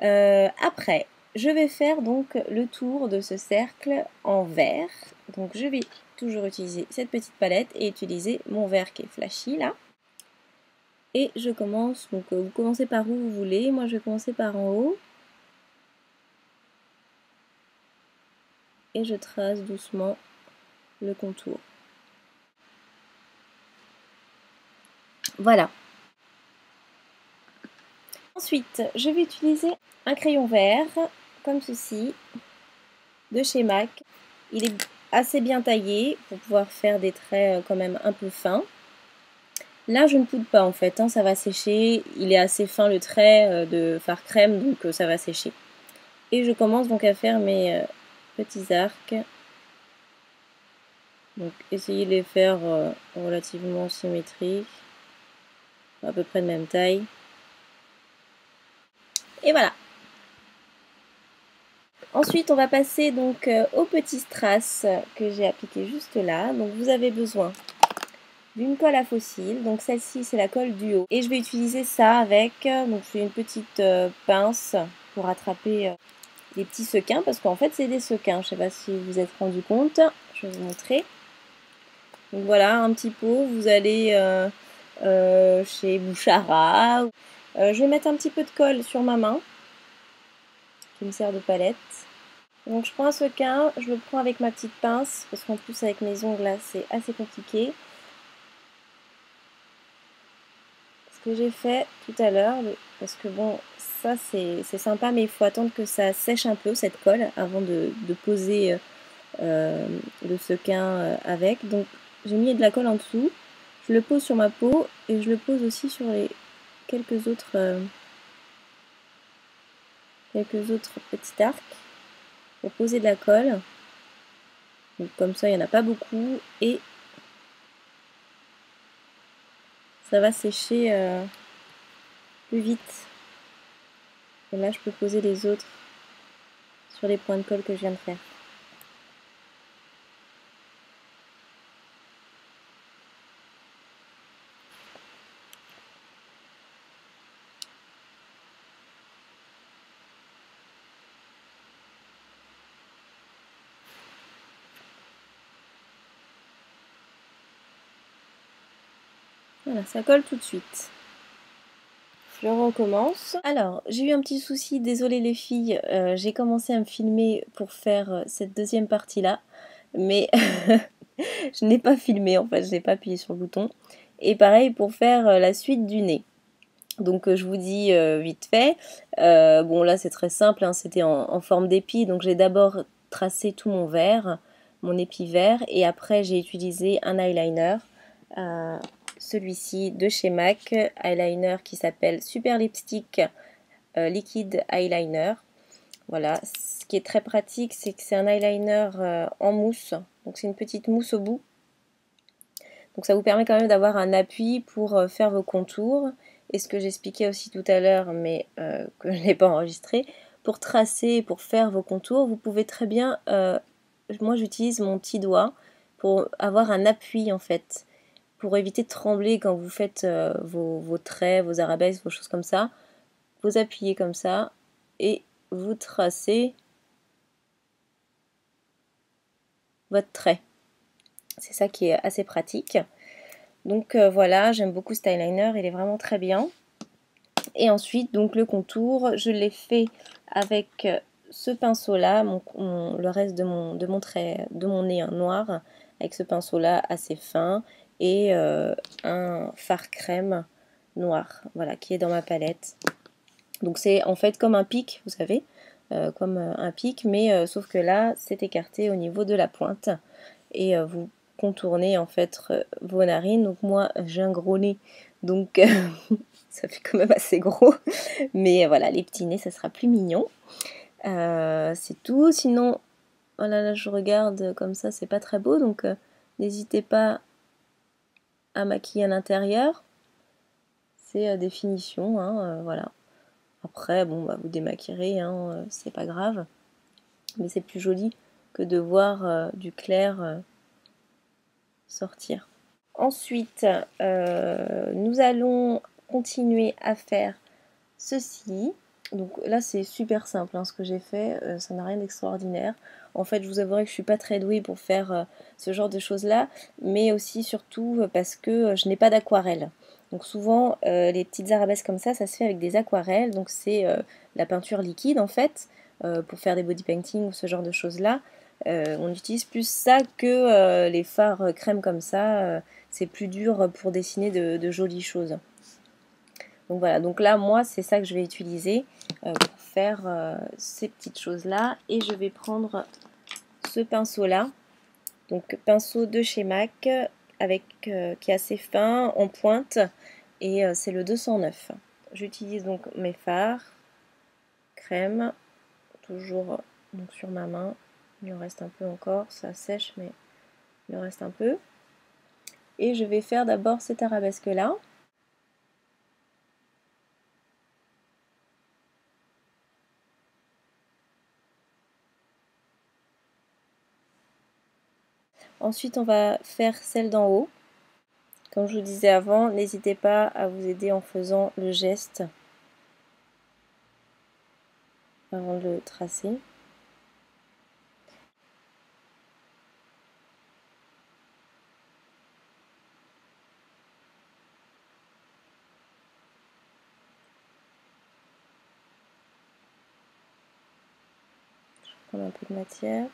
Après, je vais faire donc le tour de ce cercle en vert. Donc je vais toujours utiliser cette petite palette et utiliser mon vert qui est flashy là. Et je commence, donc vous commencez par où vous voulez, moi je vais commencer par en haut. Et je trace doucement le contour. Voilà. Ensuite, je vais utiliser un crayon vert, comme ceci, de chez MAC. Il est assez bien taillé pour pouvoir faire des traits quand même un peu fins. Là, je ne poudre pas en fait, hein, ça va sécher. Il est assez fin le trait de fard crème, donc ça va sécher. Et je commence donc à faire mes petits arcs. Donc essayez de les faire relativement symétriques, à peu près de même taille. Et voilà. Ensuite, on va passer donc aux petits strass que j'ai appliqué juste là. Donc vous avez besoin d'une colle à fossiles. Donc celle-ci, c'est la colle Duo. Et je vais utiliser ça avec donc j'ai une petite pince pour attraper les petits sequins parce qu'en fait, c'est des sequins. Je ne sais pas si vous vous êtes rendu compte. Je vais vous montrer. Donc voilà, un petit pot. Vous allez chez Bouchara. Je vais mettre un petit peu de colle sur ma main qui me sert de palette. Donc je prends un sequin, je le prends avec ma petite pince, parce qu'en plus avec mes ongles là c'est assez compliqué. Ce que j'ai fait tout à l'heure, parce que bon ça c'est sympa mais il faut attendre que ça sèche un peu cette colle avant de poser le sequin avec. Donc j'ai mis de la colle en dessous, je le pose sur ma peau et je le pose aussi sur les quelques autres petits arcs pour poser de la colle. Donc comme ça il n'y en a pas beaucoup et ça va sécher plus vite. Et là je peux poser les autres sur les points de colle que je viens de faire. Voilà, ça colle tout de suite. Je recommence. Alors, j'ai eu un petit souci, désolé les filles, j'ai commencé à me filmer pour faire cette deuxième partie-là, mais je n'ai pas filmé en fait, je n'ai pas appuyé sur le bouton. Et pareil pour faire la suite du nez. Donc je vous dis vite fait, bon là c'est très simple, hein, c'était en forme d'épi, donc j'ai d'abord tracé tout mon vert, mon épi vert, et après j'ai utilisé un eyeliner. Celui-ci de chez MAC, eyeliner qui s'appelle Super Lipstick Liquid Eyeliner. Voilà, ce qui est très pratique, c'est que c'est un eyeliner en mousse, donc c'est une petite mousse au bout. Donc ça vous permet quand même d'avoir un appui pour faire vos contours. Et ce que j'expliquais aussi tout à l'heure, mais que je n'ai pas enregistré, pour tracer, pour faire vos contours, vous pouvez très bien, moi j'utilise mon petit doigt pour avoir un appui en fait. Pour éviter de trembler quand vous faites vos traits, vos arabesques, vos choses comme ça, vous appuyez comme ça et vous tracez votre trait. C'est ça qui est assez pratique. Donc voilà, j'aime beaucoup cet eyeliner, il est vraiment très bien. Et ensuite, donc le contour, je l'ai fait avec ce pinceau-là, le reste de mon trait, de mon nez noir, avec ce pinceau-là assez fin et un fard crème noir, voilà, qui est dans ma palette. Donc c'est en fait comme un pic, vous savez, comme un pic, mais sauf que là, c'est écarté au niveau de la pointe. Et vous contournez en fait vos narines. Donc moi, j'ai un gros nez, donc ça fait quand même assez gros. Mais voilà, les petits nez, ça sera plus mignon. C'est tout. Sinon, voilà, là je regarde comme ça, c'est pas très beau, donc n'hésitez pas à maquiller à l'intérieur. C'est des finitions, hein, voilà. Après, bon, bah, vous démaquillerez, hein, c'est pas grave. Mais c'est plus joli que de voir du clair sortir. Ensuite, nous allons continuer à faire ceci. Donc là c'est super simple hein, ce que j'ai fait, ça n'a rien d'extraordinaire. En fait je vous avouerai que je suis pas très douée pour faire ce genre de choses là, mais aussi surtout parce que je n'ai pas d'aquarelle. Donc souvent les petites arabesques comme ça se fait avec des aquarelles, donc c'est la peinture liquide en fait, pour faire des body painting ou ce genre de choses là. On utilise plus ça que les fards crème comme ça, c'est plus dur pour dessiner de jolies choses. Donc voilà, donc là moi c'est ça que je vais utiliser pour faire ces petites choses là. Et je vais prendre ce pinceau là, donc pinceau de chez MAC avec, qui est assez fin en pointe et c'est le 209. J'utilise donc mes fards crème, toujours donc sur ma main. Il en reste un peu encore, ça sèche mais il en reste un peu. Et je vais faire d'abord cette arabesque là. Ensuite on va faire celle d'en haut. Comme je vous disais avant, n'hésitez pas à vous aider en faisant le geste avant de le tracer. Je vais prendre un peu de matière.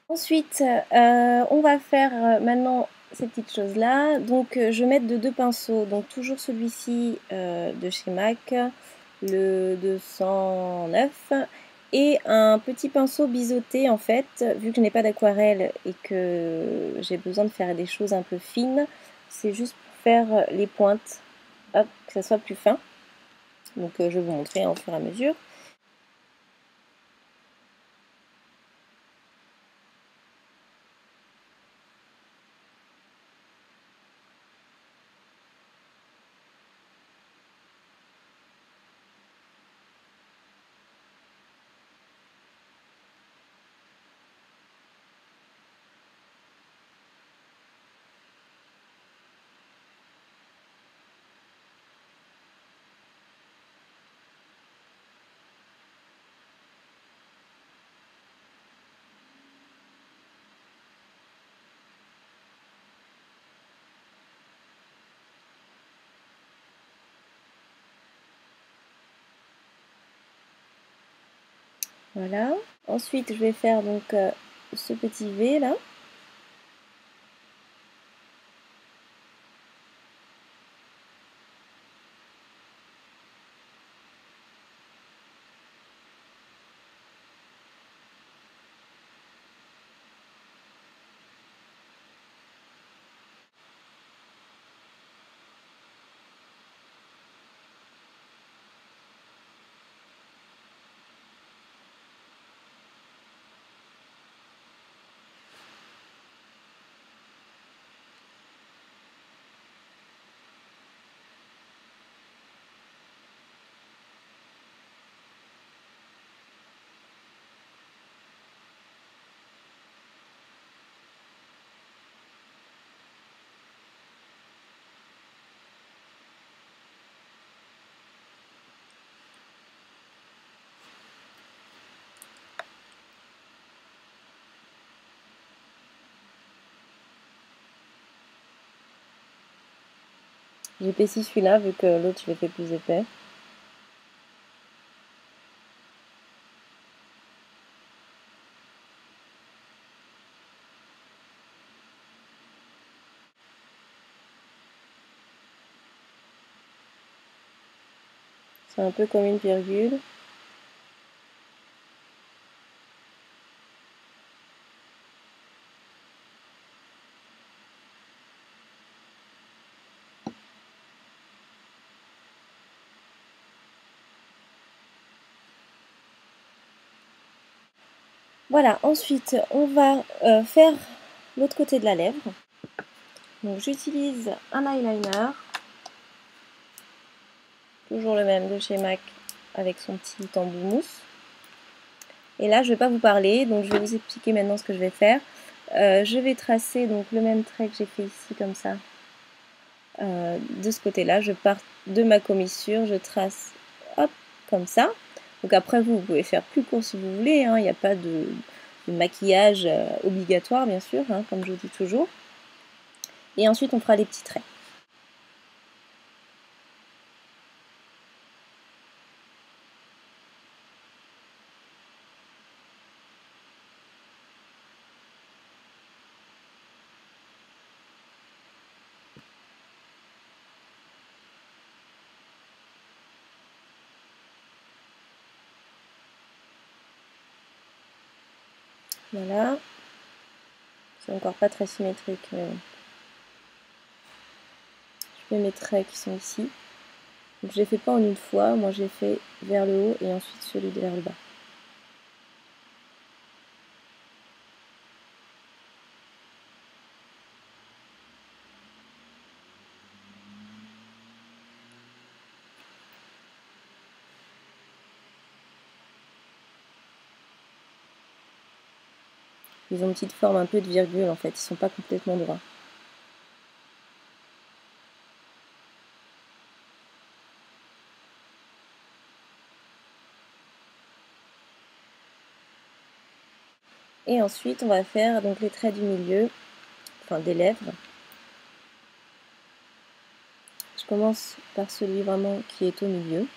Ensuite, on va faire maintenant ces petites choses-là. Donc, je vais mettre de deux pinceaux. Donc, toujours celui-ci de chez MAC, le 209. Et un petit pinceau biseauté, en fait, vu que je n'ai pas d'aquarelle et que j'ai besoin de faire des choses un peu fines, c'est juste pour faire les pointes, hop, que ça soit plus fin. Donc, je vais vous montrer au fur et à mesure. Voilà. Ensuite, je vais faire donc ce petit V là. J'épaissis celui-là vu que l'autre je l'ai fait plus épais. C'est un peu comme une virgule. Voilà, ensuite on va faire l'autre côté de la lèvre. Donc j'utilise un eyeliner, toujours le même de chez MAC avec son petit embout mousse. Et là je ne vais pas vous parler, donc je vais vous expliquer maintenant ce que je vais faire. Je vais tracer donc le même trait que j'ai fait ici comme ça. De ce côté-là, je pars de ma commissure, je trace hop, comme ça. Donc après vous pouvez faire plus court si vous voulez, hein, il n'y a pas de maquillage obligatoire bien sûr, hein, comme je dis toujours. Et ensuite on fera les petits traits. Voilà. C'est encore pas très symétrique, mais bon. Je fais mes traits qui sont ici. Donc je les fais pas en une fois, moi j'ai fait vers le haut et ensuite celui vers le bas. Ils ont une petite forme un peu de virgule en fait, ils sont pas complètement droits. Et ensuite on va faire donc les traits du milieu, enfin des lèvres. Je commence par celui vraiment qui est au milieu.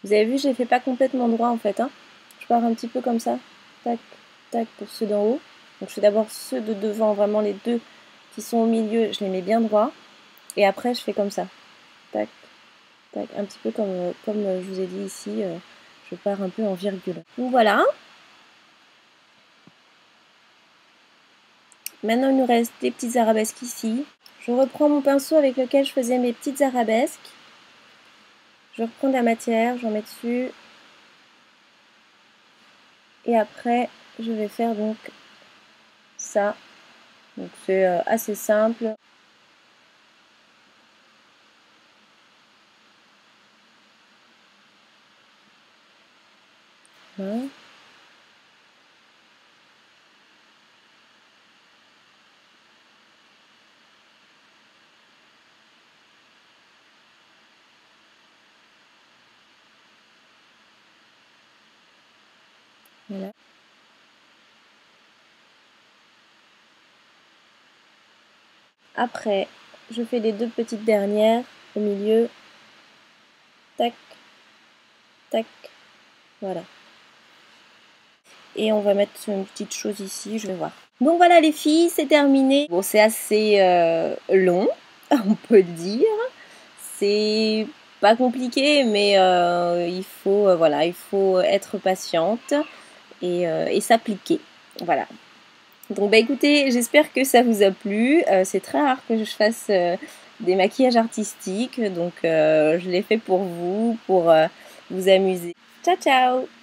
Vous avez vu, je les fais pas complètement droit en fait, hein. Je pars un petit peu comme ça, tac, tac pour ceux d'en haut. Donc je fais d'abord ceux de devant, vraiment les deux qui sont au milieu, je les mets bien droits. Et après je fais comme ça, tac, tac, un petit peu comme je vous ai dit ici, je pars un peu en virgule. Donc voilà. Maintenant il nous reste des petites arabesques ici. Je reprends mon pinceau avec lequel je faisais mes petites arabesques. Je reprends de la matière, j'en mets dessus. Et après, je vais faire donc ça. Donc c'est assez simple. Voilà. Voilà. Après, je fais les deux petites dernières au milieu. Tac, tac, voilà. Et on va mettre une petite chose ici, je vais voir. Donc voilà les filles, c'est terminé. Bon, c'est assez long, on peut le dire. C'est pas compliqué, mais il faut, voilà, il faut être patiente et s'appliquer. Voilà. Donc bah écoutez, j'espère que ça vous a plu. C'est très rare que je fasse des maquillages artistiques, donc je l'ai fait pour vous amuser. Ciao ciao!